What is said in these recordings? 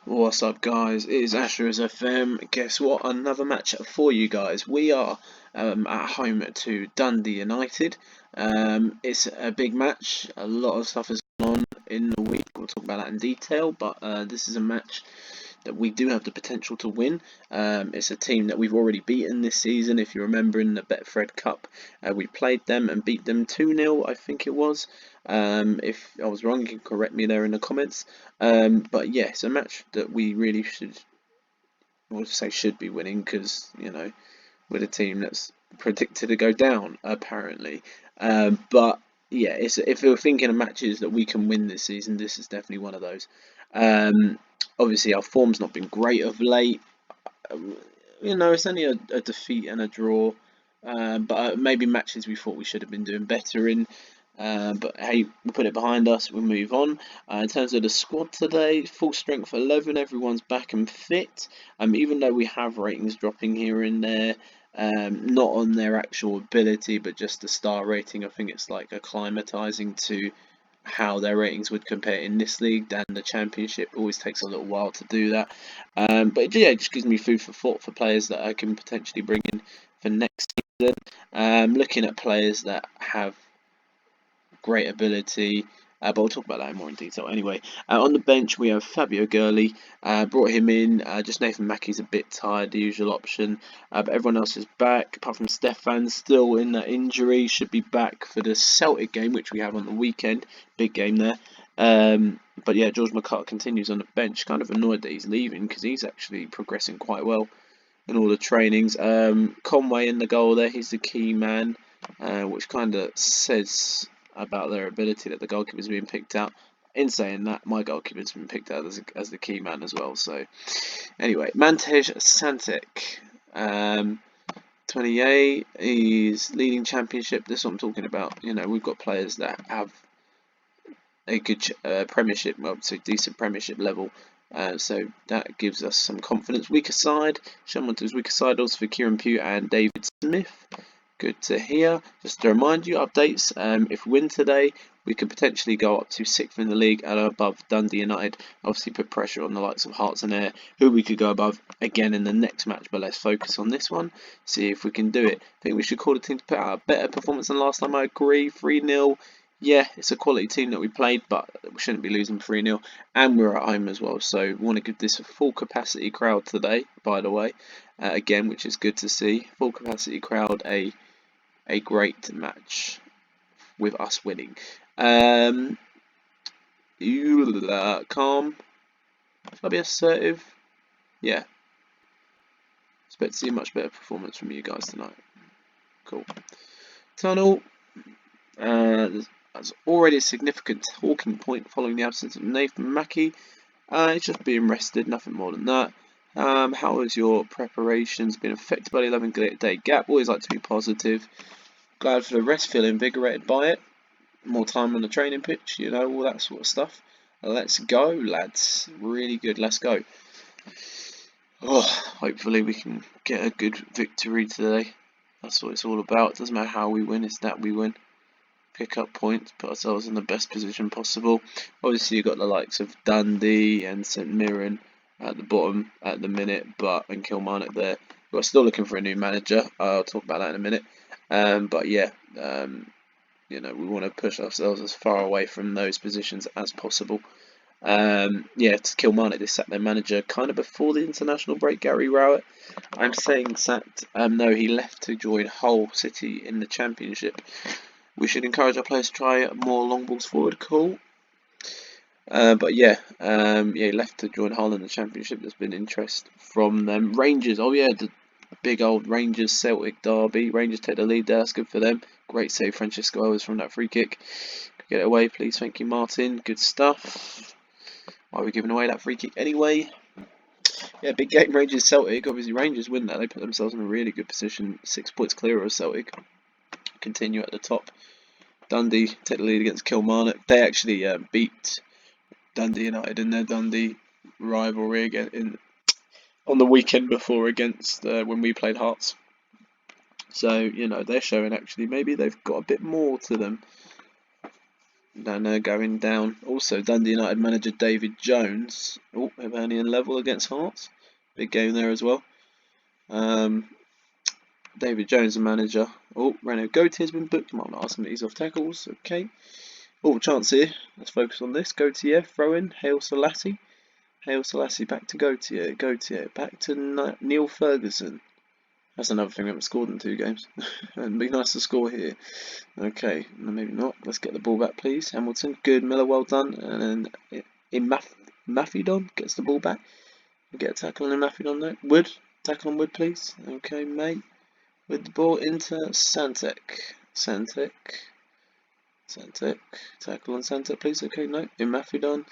What's up, guys? It is Asher's FM. Guess what? Another match for you guys. We are at home to Dundee United. It's a big match. A lot of stuff has gone on in the week. We'll talk about that in detail, but this is a match that we do have the potential to win. It's a team that we've already beaten this season. If you remember in the Betfred Cup, we played them and beat them 2-0, I think it was. If I was wrong, you can correct me there in the comments. But yeah, it's a match that we really should, well, say should be winning because, we're a team that's predicted to go down, apparently. But yeah, if we're thinking of matches that we can win this season, this is definitely one of those. Um, Obviously, our form's not been great of late. Um, it's only a defeat and a draw. But maybe matches we thought we should have been doing better in. But hey, we put it behind us. We move on. In terms of the squad today, full strength 11. Everyone's back and fit. Even though we have ratings dropping here and there, not on their actual ability, but just the star rating. I think it's like acclimatizing to how their ratings would compare in this league than the championship. Always takes a little while to do that. But yeah, it just gives me food for thought for players that I can potentially bring in for next season. Looking at players that have great ability. But we'll talk about that more in detail anyway. On the bench, we have Fabio Gurley. Brought him in. Just Nathan Mackey's a bit tired, the usual option. But everyone else is back, apart from Stefan, still in that injury. Should be back for the Celtic game, which we have on the weekend. Big game there. But yeah, George McCart continues on the bench. Kind of annoyed that he's leaving because he's actually progressing quite well in all the trainings. Conway in the goal there. He's the key man, which kind of says about their ability that the goalkeeper's being picked out. In saying that, my goalkeeper's been picked out as the key man as well. So, anyway, Mantej Santic, 28. He's leading championship. This is what I'm talking about. We've got players that have a good Premiership, well, so decent Premiership level. So that gives us some confidence. Weaker side, someone to his weaker side also for Kieran Pugh and David Smith. Good to hear. Just to remind you, updates. If we win today, we could potentially go up to 6th in the league and above Dundee United. Obviously, put pressure on the likes of Hearts and Air, who we could go above again in the next match. But let's focus on this one. See if we can do it. I think we should call the team to put out a better performance than last time. I agree. 3-0. Yeah, it's a quality team that we played, but we shouldn't be losing 3-0. And we're at home as well. So we want to give this a full capacity crowd today, by the way. Again, which is good to see. Full capacity crowd, a great match with us winning. Calm. Should I be assertive? Yeah. Expect to see a much better performance from you guys tonight. Cool. Tunnel. That's already a significant talking point following the absence of Nathan Mackey. He's just being rested, nothing more than that. How has your preparations been affected by the 11-day gap? Always like to be positive. Glad for the rest, feel invigorated by it. More time on the training pitch, all that sort of stuff. Let's go, lads. Really good, let's go. Oh, hopefully we can get a good victory today. That's what it's all about. It doesn't matter how we win, it's that we win. Pick up points, put ourselves in the best position possible. Obviously, you've got the likes of Dundee and St Mirren at the bottom at the minute, and Kilmarnock there. We're still looking for a new manager. I'll talk about that in a minute. But yeah, we want to push ourselves as far away from those positions as possible. To Kilmarnock, they sacked their manager kind of before the international break, Gary Rowett. I'm saying sacked. No, he left to join Hull City in the Championship. We should encourage our players to try more long balls forward. Cool. He left to join Hull in the Championship. There's been interest from them. Rangers. Oh yeah, the big old Rangers Celtic derby. Rangers take the lead there. That's good for them. Great save, Francisco Ellis from that free kick. Get it away, please. Thank you, Martin. Good stuff. Why are we giving away that free kick anyway? Yeah, big game, Rangers Celtic. Obviously, Rangers win that. They put themselves in a really good position. 6 points clear of Celtic. Continue at the top. Dundee take the lead against Kilmarnock. They actually beat Dundee United in their Dundee rivalry again on the weekend before against when we played Hearts. So they're showing actually maybe they've got a bit more to them. down there going down. Also, Dundee United manager David Jones. Oh, Hibernian level against Hearts. Big game there as well. David Jones, the manager. Oh, Renault Gauthier has been booked. Might not ask him to ease off tackles. Okay. Oh, chance here. Let's focus on this. Gauthier, throw in. Hail Selassie. Hail Selassie back to Gauthier. Gauthier back to Neil Ferguson. That's another thing we haven't scored in 2 games. It'd be nice to score here. Okay, no, maybe not. Let's get the ball back, please. Hamilton, good. Miller, well done. And then Mafidon gets the ball back. We get a tackle on Mafidon there. Wood, tackle on Wood, please. Okay, mate. With the ball into Santek. Santek. Tackle on Santek, please. Okay, no. In Mafidon.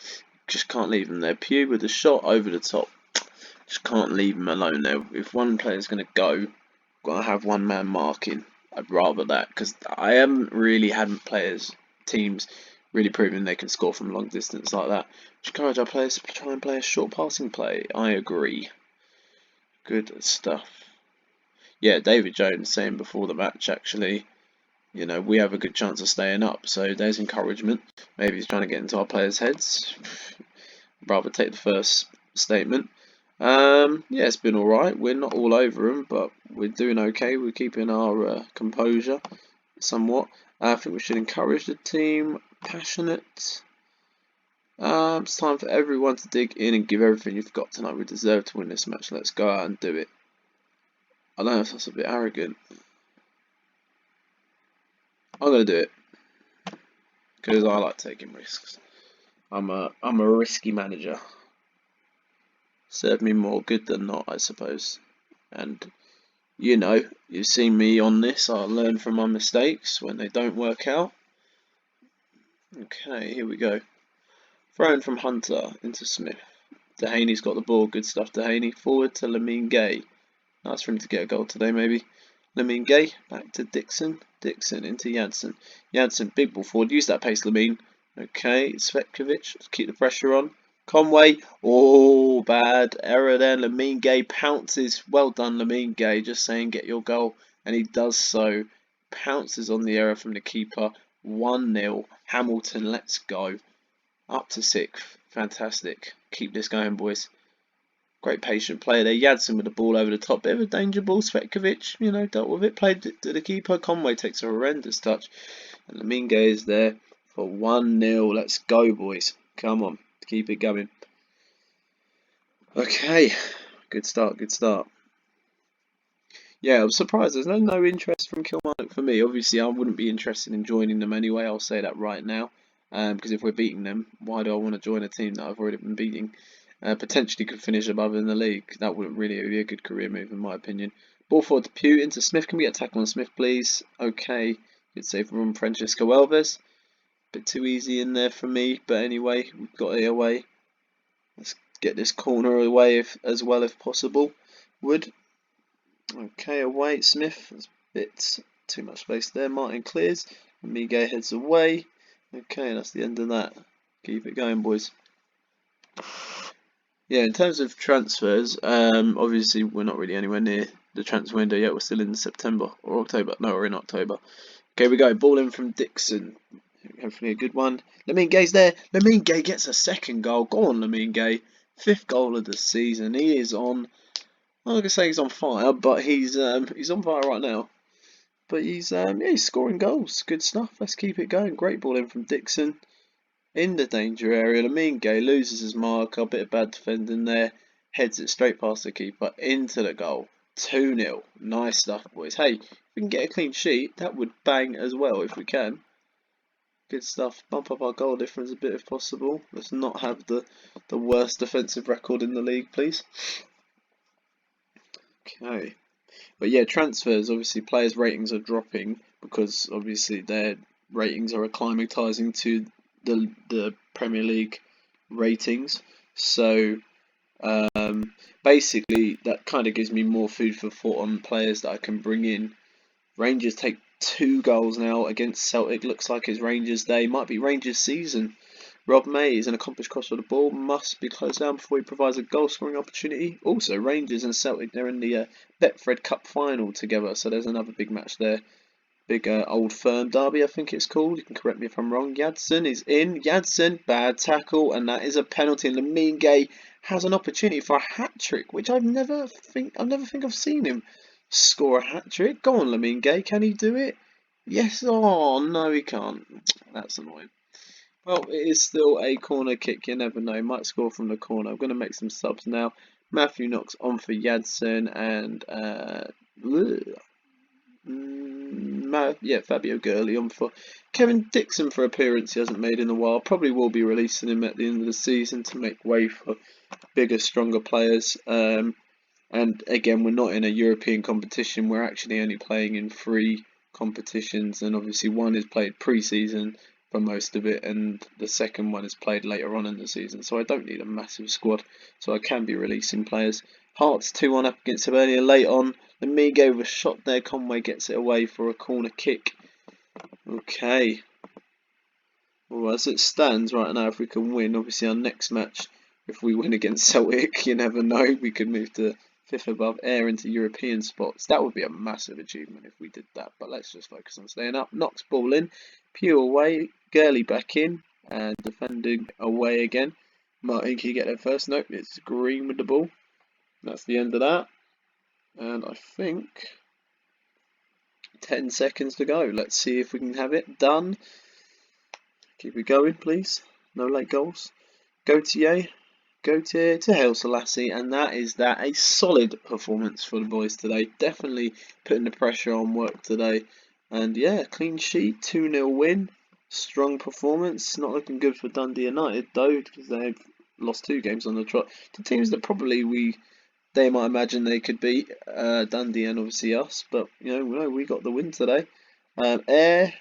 Just can't leave him there. Pugh with the shot over the top. Just can't leave him alone there. If one player's going to go, got to have one man marking. I'd rather that, because I haven't really had teams really proving they can score from long distance like that. Just encourage our players to try and play a short passing play. I agree. Good stuff. Yeah, David Jones saying before the match, actually, you know, we have a good chance of staying up. So there's encouragement. Maybe he's trying to get into our players' heads. Rather take the first statement. Yeah, it's been alright. We're not all over them, but we're doing okay. We're keeping our composure somewhat. I think we should encourage the team. Passionate. It's time for everyone to dig in and give everything you've got tonight. We deserve to win this match. Let's go out and do it. I don't know if that's a bit arrogant. I'm going to do it. Because I like taking risks. I'm a risky manager. Serve me more good than not, I suppose. And, you know, you've seen me on this. I'll learn from my mistakes when they don't work out. Okay, here we go. Thrown from Hunter into Smith. Dehaney's got the ball. Good stuff, Dehaney. Forward to Lamine Gay. Nice for him to get a goal today, maybe. Lamine Gay. Back to Dixon. Dixon into Janssen. Janssen, big ball forward. Use that pace, Lamine. Okay, Svetkovic. Let's keep the pressure on. Conway, oh, bad error there. Lamine Gay pounces. Well done, Lamine Gay. Just saying, get your goal. And he does so. Pounces on the error from the keeper. 1-0. Hamilton, let's go. Up to 6th. Fantastic. Keep this going, boys. Great patient player there. Yadson with the ball over the top. Bit of a danger ball. Svetkovic, you know, dealt with it. Played it to the keeper. Conway takes a horrendous touch. And Lamine Gay is there for 1-0. Let's go, boys. Come on. Keep it going. Okay, good start, good start. Yeah, I was surprised there's no interest from Kilmarnock for me. Obviously, I wouldn't be interested in joining them anyway. I'll say that right now. Because if we're beating them, why do I want to join a team that I've already been beating? Potentially could finish above in the league. That wouldn't really be a good career move in my opinion. Ball forward to Pugh into Smith. Can we get a tackle on Smith, please? Okay, good save from Francisco Alves. Bit too easy in there for me, but anyway, we've got it away. Let's get this corner away as well if possible. Wood. Okay, away. Smith. There's a bit too much space there. Martin clears. Miguel heads away. Okay, that's the end of that. Keep it going, boys. Yeah, in terms of transfers, obviously we're not really anywhere near the transfer window yet. We're still in September or October. No, we're in October. Okay, we go. Ball in from Dixon. Hopefully a good one. Lamine Gay's there. Lamine Gay gets a 2nd goal. Go on, Lamine Gay. 5th goal of the season. He is on. I'm not gonna say he's on fire, but he's on fire right now. But he's scoring goals. Good stuff. Let's keep it going. Great ball in from Dixon. In the danger area. Lamine Gay loses his marker. A bit of bad defending there. Heads it straight past the keeper into the goal. 2-0. Nice stuff, boys. Hey, if we can get a clean sheet, that would bang as well if we can. Good stuff. Bump up our goal difference a bit if possible. Let's not have the worst defensive record in the league, please. Okay. But yeah, transfers, obviously players' ratings are dropping because obviously their ratings are acclimatising to the Premier League ratings. So basically that kind of gives me more food for thought on players that I can bring in. Rangers take 2 goals now against Celtic. Looks like it's Rangers Day. Might be Rangers season. Rob May is an accomplished crosser of the ball. Must be closed down before he provides a goal scoring opportunity. Also, Rangers and Celtic, they're in the Betfred Cup final together. So there's another big match there. big old firm derby, I think it's called. You can correct me if I'm wrong. Yadson is in. Yadson, bad tackle, and that is a penalty. And Lamine has an opportunity for a hat trick, which I never think I've seen him score a hat trick. Go on, Lamine, can he do it? Yes. Oh no, he can't. That's annoying. Well, it is still a corner kick. You never know. Might score from the corner. I'm going to make some subs now. Matthew Knox on for Yadson and Fabio Gurley on for Kevin Dixon for appearance he hasn't made in a while. Probably will be releasing him at the end of the season to make way for bigger, stronger players. And again, we're not in a European competition. We're actually only playing in 3 competitions, and obviously one is played pre-season for most of it, and the second one is played later on in the season. So I don't need a massive squad, so I can be releasing players. Hearts 2-1 up against Hibernia late on. Lamine with a shot there. Conway gets it away for a corner kick. Okay. Well, as it stands right now, if we can win, obviously our next match, if we win against Celtic, you never know, we could move to 5th above air into European spots. That would be a massive achievement if we did that, but let's just focus on staying up. Knox ball in, Pew away, Gurley back in, and defending away again. Martin, can you get there first? Nope, it's Green with the ball. That's the end of that. And I think 10 seconds to go. Let's see if we can have it done. Keep it going, please. No late goals. Gautier to Haile Selassie, and that is that. A solid performance for the boys today. Definitely putting the pressure on work today. And yeah, clean sheet, 2-0 win. Strong performance. Not looking good for Dundee United though, because they've lost 2 games on the trot to teams that probably they might imagine they could beat, Dundee and obviously us. But you know, we got the win today. Ayr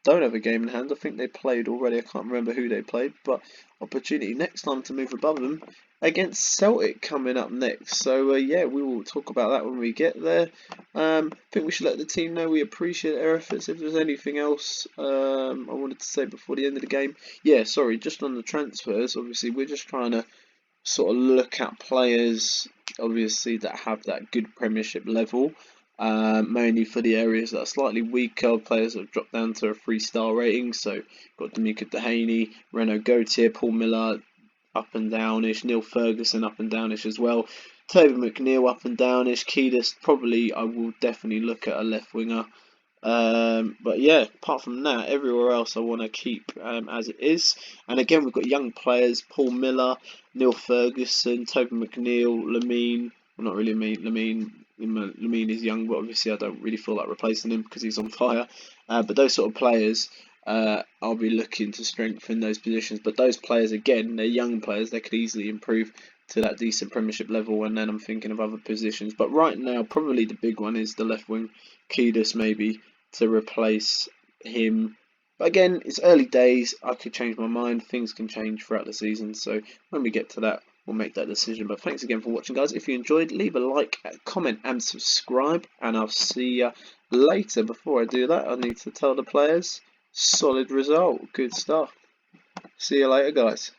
don't have a game in hand. I think they played already. I can't remember who they played, but opportunity next time to move above them against Celtic coming up next. So yeah, we will talk about that when we get there. I think we should let the team know we appreciate their efforts. If there's anything else I wanted to say before the end of the game, yeah, sorry, just on the transfers. Obviously, we're just trying to sort of look at players, obviously, that have that good Premiership level. Mainly for the areas that are slightly weaker, players that have dropped down to a 3-star rating. So got D'Amica Dehaney, Renaud Gautier, Paul Miller up and downish, Neil Ferguson up and downish as well, Toby McNeil up and downish, Kiedis probably I will definitely look at a left winger. But yeah, apart from that, everywhere else I want to keep as it is. And again, we've got young players: Paul Miller, Neil Ferguson, Toby McNeil, Lamine. Well, not really Lamine. Lamine is young, but obviously I don't really feel like replacing him because he's on fire. But those sort of players, I'll be looking to strengthen those positions. But those players, again, they're young players. They could easily improve to that decent Premiership level, and then I'm thinking of other positions. But right now, probably the big one is the left wing, Kiedis maybe, to replace him. But again, it's early days. I could change my mind. Things can change throughout the season. So when we get to that, we'll make that decision. But thanks again for watching, guys. If you enjoyed, leave a like, comment, and subscribe. And I'll see you later. Before I do that, I need to tell the players, solid result. Good stuff. See you later, guys.